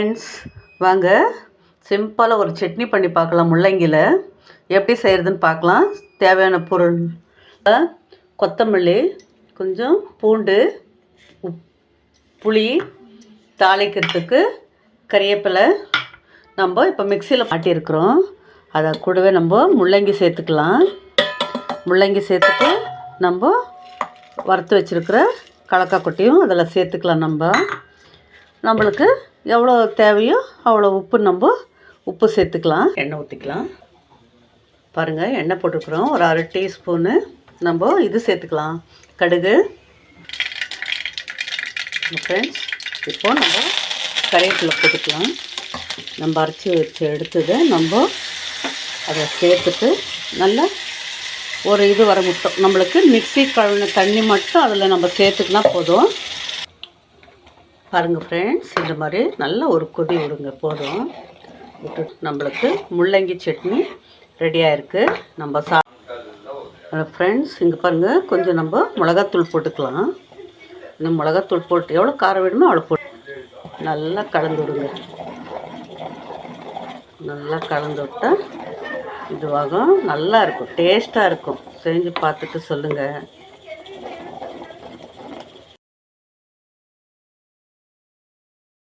Friends, வாங்க சிம்பிளாக ஒரு சட்னி பண்ணி பார்க்கலாம். முள்ளங்கியில் எப்படி செய்கிறதுன்னு பார்க்கலாம். தேவையான பொருள் கொத்தமல்லி, கொஞ்சம் பூண்டு, புளி, தாளிக்கிறதுக்கு கறிவேப்பிலை. நம்ம இப்போ மிக்சியில் மாட்டியிருக்கிறோம். அதை கூடவே நம்ம முள்ளங்கி சேர்த்துக்கலாம். முள்ளங்கி சேர்த்துட்டு நம்ம வறுத்து வச்சுருக்கிற கலக்காய் கொட்டையும் அதில் சேர்த்துக்கலாம். நம்மளுக்கு எவ்வளோ தேவையோ அவ்வளோ உப்பு சேர்த்துக்கலாம். எண்ணெய் ஊற்றிக்கலாம். பாருங்கள், எண்ணெய் போட்டுக்கிறோம். ஒரு 1/2 டீஸ்பூனு நம்ம இது சேர்த்துக்கலாம், கடுகு. ஃப்ரெண்ட்ஸ், இப்போது நம்ம கறிவேப்பிலை போட்டுக்கலாம். நம்ம அரைச்சி வச்சு எடுத்ததை அதை சேர்த்துட்டு நல்லா ஒரு இது வர முட்டோம். நம்மளுக்கு மிக்ஸி கழுவின தண்ணி மட்டும் அதில் நம்ம சேர்த்துக்கினா போதும். பாருங்கள் ஃப்ரெண்ட்ஸ், இந்த மாதிரி நல்லா ஒரு கொதி விடுங்க, போதும். விட்டு நம்மளுக்கு முள்ளங்கி சட்னி ரெடியாக இருக்குது. நம்ம ஃப்ரெண்ட்ஸ், இங்கே பாருங்கள், கொஞ்சம் நம்ம மிளகாத்தூள் போட்டுக்கலாம். இந்த மிளகாத்தூள் போட்டு எவ்வளோ காரம் வேணுமோ அவ்வளோ போட்டு நல்லா கலந்து விடுங்க. நல்லா கலந்து விட்டால் இதுவாகும், நல்லா இருக்கும், டேஸ்ட்டாக இருக்கும். செஞ்சு பார்த்துட்டு சொல்லுங்கள்.